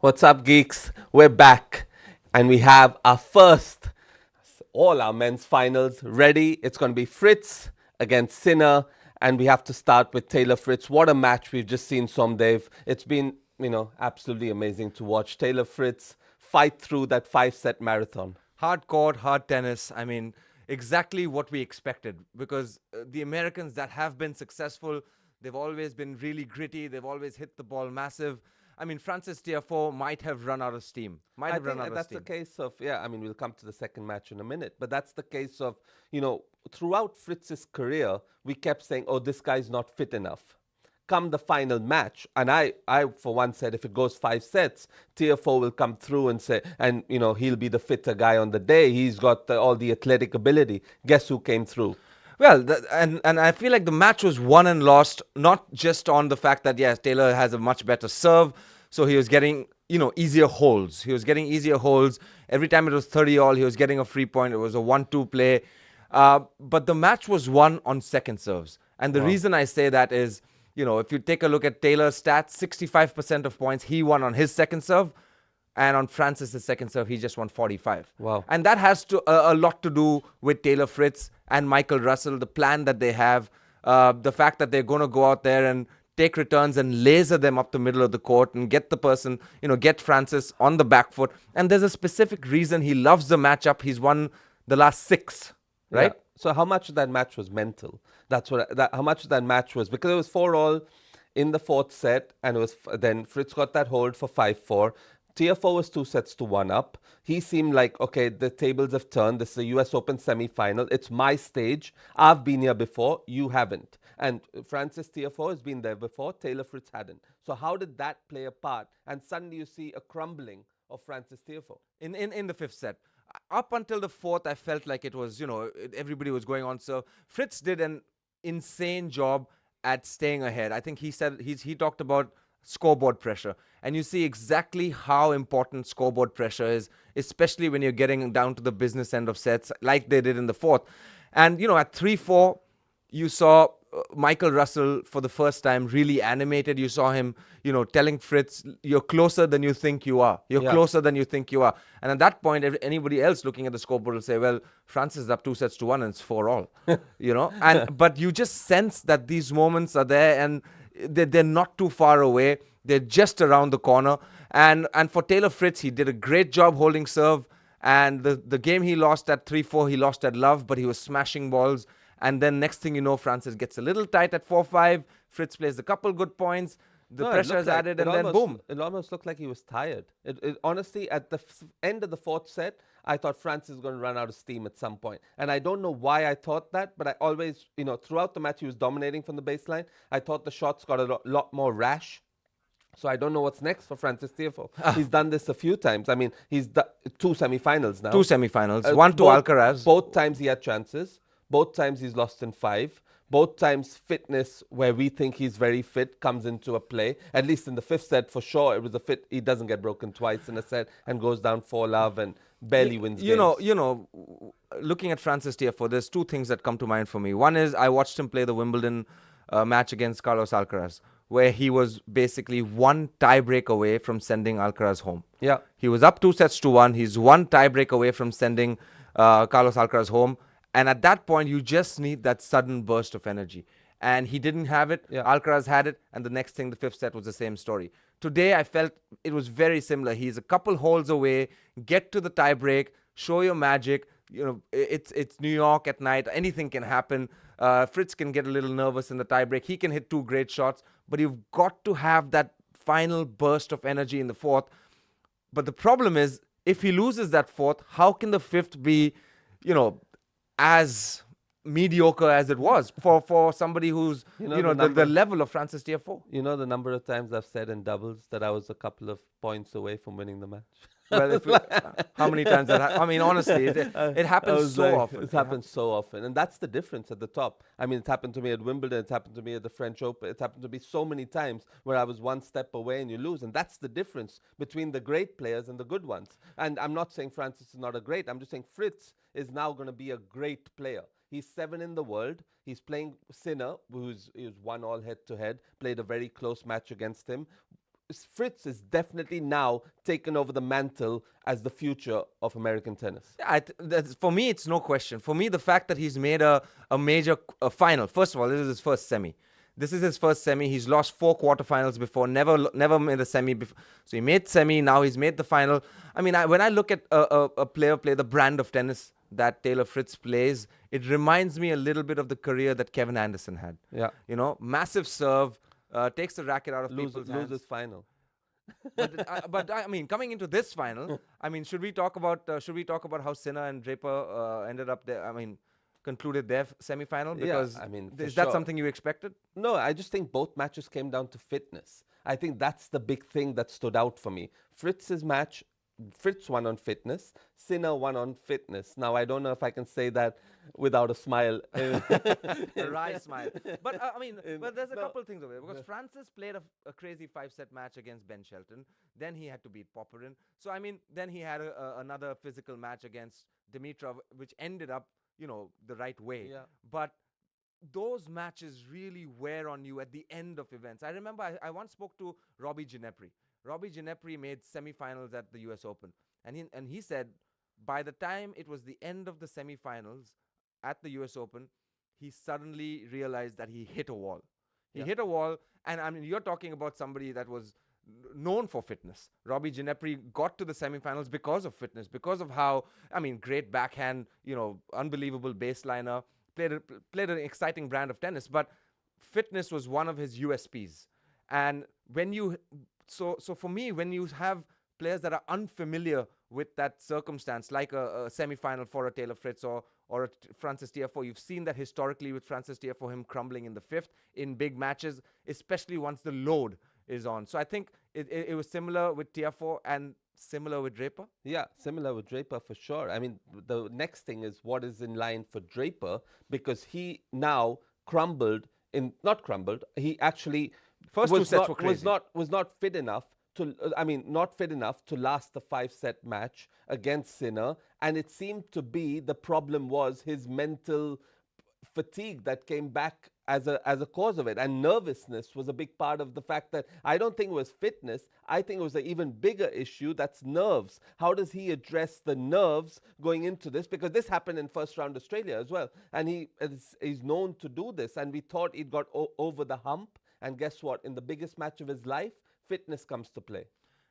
What's up, geeks? We're back and we have our first, all our men's finals ready. It's going to be Fritz against Sinner, and we have to start with Taylor Fritz. What a match we've just seen, Somdev. It's been, absolutely amazing to watch Taylor Fritz fight through that 5 set marathon. Hard court, hard tennis. I mean, exactly what we expected because the Americans that have been successful, they've always been really gritty. They've always hit the ball massive. I mean, Francis Tiafoe might have run out of steam. I think that's the case of, we'll come to the second match in a minute, but that's the case of, throughout Fritz's career, we kept saying, oh, this guy's not fit enough. Come the final match, and I for one said if it goes 5 sets, Tiafoe will come through and say, and he'll be the fitter guy on the day. He's got all the athletic ability. Guess who came through? Well, and I feel like the match was won and lost not just on the fact that yes, Taylor has a much better serve, so he was getting easier holds. He was getting easier holds every time it was 30-all. He was getting a free point. It was a 1-2 play, but the match was won on second serves, and the reason I say that is, if you take a look at Taylor's stats, 65% of points he won on his second serve. And on Francis's second serve, he just won 45. Wow. And that has a lot to do with Taylor Fritz and Michael Russell, the plan that they have, the fact that they're going to go out there and take returns and laser them up the middle of the court and get the person, get Francis on the back foot. And there's a specific reason he loves the matchup. He's won the last 6, right? Yeah. So how much of that match was mental? How much of that match was because it was 4-all in the fourth set, and it was then Fritz got that hold for 5-4. Tiafoe was 2 sets to 1 up. He seemed like, okay, the tables have turned. This is a US Open semi-final. It's my stage. I've been here before. You haven't. And Francis Tiafoe has been there before. Taylor Fritz hadn't. So how did that play a part? And suddenly you see a crumbling of Francis Tiafoe. In the fifth set. Up until the fourth, I felt like it was, everybody was going on. So Fritz did an insane job at staying ahead. I think he talked about scoreboard pressure, and you see exactly how important scoreboard pressure is, especially when you're getting down to the business end of sets like they did in the fourth. And at 3-4, you saw Michael Russell for the first time really animated. You saw him telling Fritz, you're closer than you think you are. You're closer than you think you are. And at that point, anybody else looking at the scoreboard will say, well, Francis is up 2 sets to 1 and it's 4-all. But you just sense that these moments are there, and they're not too far away. They're just around the corner. And for Taylor Fritz, he did a great job holding serve. And the game he lost at 3-4, he lost at love, but he was smashing balls. And then next thing you know, Francis gets a little tight at 4-5. Fritz plays a couple good points. The pressure is added, and then boom. It almost looked like he was tired. Honestly, at the end of the fourth set, I thought Francis was going to run out of steam at some point. And I don't know why I thought that, but I always, throughout the match, he was dominating from the baseline. I thought the shots got a lot more rash. So I don't know what's next for Francis Tiafoe. He's done this a few times. I mean, he's 2 semifinals now. 2 semifinals. 1 to Alcaraz. Both times he had chances. Both times he's lost in 5. Both times fitness, where we think he's very fit, comes into a play. At least in the fifth set, for sure, it was a fit. He doesn't get broken twice in a set and goes down 4-love and barely wins games. Looking at Francis Tiafoe, there's 2 things that come to mind for me. One is I watched him play the Wimbledon match against Carlos Alcaraz, where he was basically 1 tiebreak away from sending Alcaraz home. Yeah. He was up 2 sets to 1. He's 1 tiebreak away from sending Carlos Alcaraz home. And at that point, you just need that sudden burst of energy. And he didn't have it. Yeah. Alcaraz had it. And the next thing, the fifth set, was the same story. Today, I felt it was very similar. He's a couple holes away. Get to the tiebreak. Show your magic. It's New York at night. Anything can happen. Fritz can get a little nervous in the tiebreak. He can hit 2 great shots. But you've got to have that final burst of energy in the fourth. But the problem is, if he loses that fourth, how can the fifth be, as mediocre as it was for somebody who's the level of Francis Tiafoe? You know the number of times I've said in doubles that I was a couple of points away from winning the match. Well, how many times I mean, honestly, it happens so often. It happens so often. And that's the difference at the top. I mean, it happened to me at Wimbledon. It happened to me at the French Open. It happened to me so many times where I was 1 step away and you lose. And that's the difference between the great players and the good ones. And I'm not saying Francis is not a great. I'm just saying Fritz is now going to be a great player. He's 7 in the world. He's playing Sinner, who's 1-all head-to-head, played a very close match against him. Fritz is definitely now taken over the mantle as the future of American tennis. Yeah, for me, it's no question. For me, the fact that he's made a major final. First of all, this is his first semi. This is his first semi. He's lost 4 quarterfinals before. Never made a semi before. So he made semi. Now he's made the final. I mean, when I look at a player play the brand of tennis that Taylor Fritz plays, it reminds me a little bit of the career that Kevin Anderson had. Yeah. You know, massive serve, takes the racket out of people's hands. Loses final. But I mean, coming into this final, I mean, should we talk about how Sinner and Draper ended up there? I mean, concluded their semi-final, because I mean, is for that sure. something you expected? No, I just think both matches came down to fitness. I think that's the big thing that stood out for me. Fritz's match, Fritz won on fitness, Sinner won on fitness. Now, I don't know if I can say that without a smile. A wry smile. But I mean, but there's a couple of things over there, because Francis played a crazy 5-set match against Ben Shelton. Then he had to beat Popyrin. So I mean, then he had another physical match against Dimitrov, which ended up, you know, the right way. Yeah. But those matches really wear on you at the end of events. I remember I once spoke to Robbie Ginepri. Robbie Ginepri made semifinals at the US Open. And he said by the time it was the end of the semifinals at the US Open, he suddenly realized that he hit a wall. He hit a wall, and I mean, you're talking about somebody that was known for fitness. Robbie Ginepri got to the semifinals because of fitness, because of how, I mean, great backhand, you know, unbelievable baseliner, played an exciting brand of tennis, but fitness was one of his USPs. And when you, so for me, when you have players that are unfamiliar with that circumstance, like a semi-final for a Taylor Fritz or a Francis Tiafoe, you've seen that historically with Francis Tiafoe, him crumbling in the 5th in big matches, especially once the load is on. So I think it was similar with Tiafoe and similar with Draper. Yeah, similar with Draper for sure. I mean, the next thing is what is in line for Draper, because he now not crumbled. He actually First 2 sets were crazy. was not fit enough to, not fit enough to last the 5-set match against Sinner, and it seemed to be the problem was his mental fatigue that came back as a cause of it, and nervousness was a big part of the fact that I don't think it was fitness. I think it was an even bigger issue, that's nerves. How does he address the nerves going into this? Because this happened in first round Australia as well, and he's known to do this, and we thought he'd got over the hump, and guess what? In the biggest match of his life, fitness comes to play.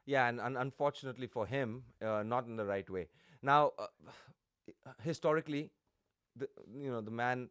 Yeah, and unfortunately for him, not in the right way. Now, historically, the man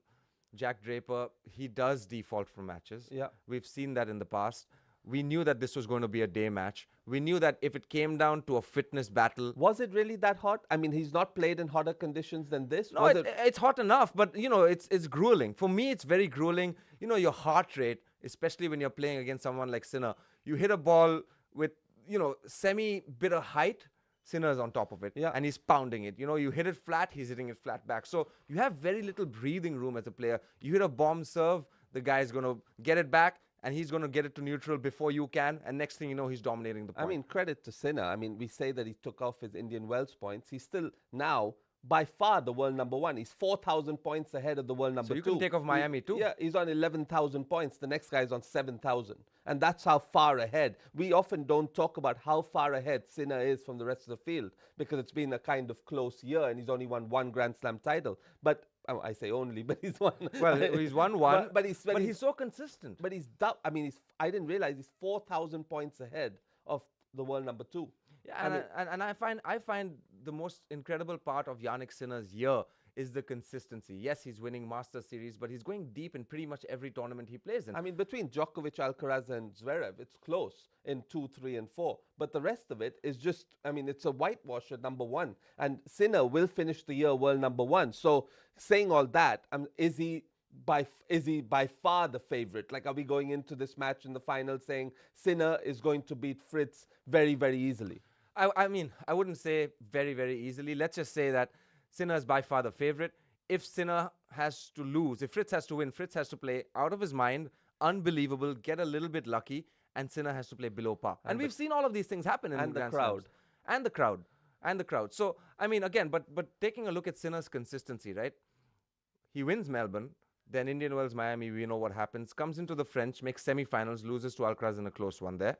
Jack Draper, he does default from matches. Yeah. We've seen that in the past. We knew that this was going to be a day match. We knew that if it came down to a fitness battle... Was it really that hot? I mean, he's not played in hotter conditions than this. No, it's hot enough, but, you know, it's grueling. For me, it's very grueling. You know, your heart rate, especially when you're playing against someone like Sinner, you hit a ball with, you know, semi-bit of height, Sinner's on top of it, and he's pounding it. You know, you hit it flat, he's hitting it flat back. So you have very little breathing room as a player. You hit a bomb serve, the guy's going to get it back, and he's going to get it to neutral before you can, and next thing you know, he's dominating the point. I mean, credit to Sinner. I mean, we say that he took off his Indian Wells points. He's still now by far the world number 1. He's 4,000 points ahead of the world number 2. So you can take off Miami too. Yeah, he's on 11,000 points. The next guy's on 7,000. And that's how far ahead. We often don't talk about how far ahead Sinner is from the rest of the field, because it's been a kind of close year and he's only won 1 Grand Slam title. But I say only, but he's won. Well, he's won 1, but he's so consistent. But I didn't realize he's 4,000 points ahead of the world number 2. Yeah, and I find the most incredible part of Jannik Sinner's year is the consistency. Yes, he's winning Master Series, but he's going deep in pretty much every tournament he plays in. I mean, between Djokovic, Alcaraz, and Zverev, it's close in 2, 3, and 4. But the rest of it is just, I mean, it's a whitewash at number 1. And Sinner will finish the year world number 1. So saying all that, is he by far the favorite? Like, are we going into this match in the final saying Sinner is going to beat Fritz very, very easily? I mean, I wouldn't say very, very easily. Let's just say that Sinner is by far the favorite. If Sinner has to lose, if Fritz has to win, Fritz has to play out of his mind, unbelievable, get a little bit lucky, and Sinner has to play below par. And we've seen all of these things happen in Grand Slams. And the crowd. So, I mean, again, but taking a look at Sinner's consistency, right? He wins Melbourne, then Indian Wells, Miami, we know what happens. Comes into the French, makes semi-finals, loses to Alcaraz in a close one there.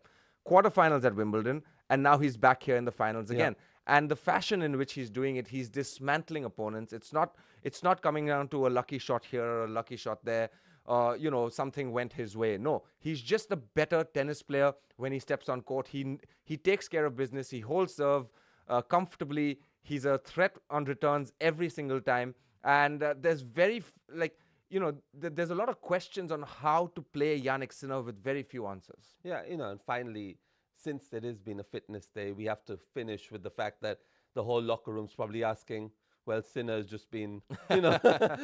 quarterfinals at Wimbledon, and now he's back here in the finals again. And the fashion in which he's doing it, he's dismantling opponents. It's not coming down to a lucky shot here or a lucky shot there. Something went his way. No, he's just a better tennis player when he steps on court. He takes care of business. He holds serve comfortably. He's a threat on returns every single time. And there's there's a lot of questions on how to play Yannick Sinner with very few answers. Yeah, and finally, since there has been a fitness day, we have to finish with the fact that the whole locker room's probably asking, well, Sinner's just been,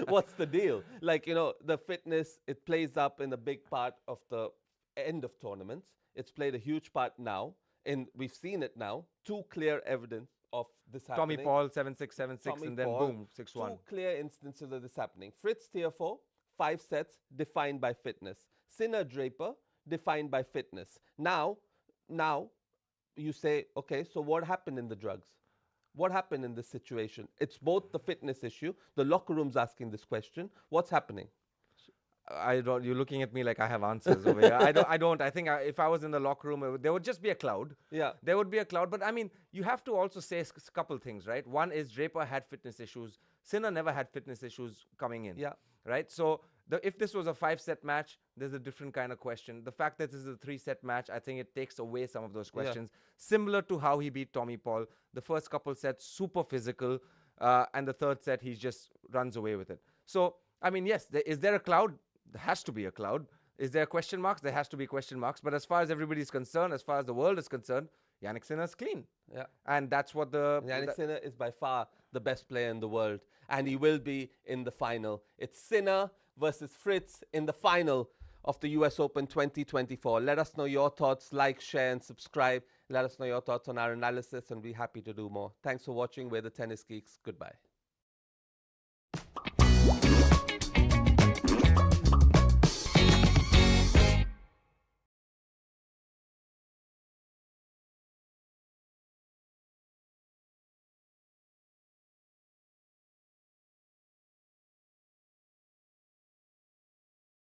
what's the deal? The fitness, it plays up in a big part of the end of tournaments. It's played a huge part now, and we've seen it now. Two clear evidence of this happening. Tommy Paul, 7-6, 7-6, and then boom, 6-1. Two clear instances of this happening. Fritz Tiafoe, 5 sets, defined by fitness. Sinner Draper, defined by fitness. Now, you say, okay, so what happened in the drugs? What happened in this situation? It's both the fitness issue. The locker room's asking this question. What's happening? You're looking at me like I have answers over here. I don't. I think if I was in the locker room, there would just be a cloud. Yeah. There would be a cloud. But I mean, you have to also say a couple things, right? One is Draper had fitness issues. Sinner never had fitness issues coming in. Yeah. Right? So if this was a 5-set match, there's a different kind of question. The fact that this is a 3-set match, I think it takes away some of those questions. Yeah. Similar to how he beat Tommy Paul. The first couple sets, super physical. And the third set, he just runs away with it. So, I mean, yes, is there a cloud? There has to be a cloud. Is there question marks? There has to be question marks. But as far as everybody's concerned, as far as the world is concerned, Yannick Sinner's clean. Yeah. And that's what Yannick Sinner is by far the best player in the world. And he will be in the final. It's Sinner versus Fritz in the final of the US Open 2024. Let us know your thoughts. Like, share, and subscribe. Let us know your thoughts on our analysis, and we're happy to do more. Thanks for watching. We're the Tennis Geeks. Goodbye.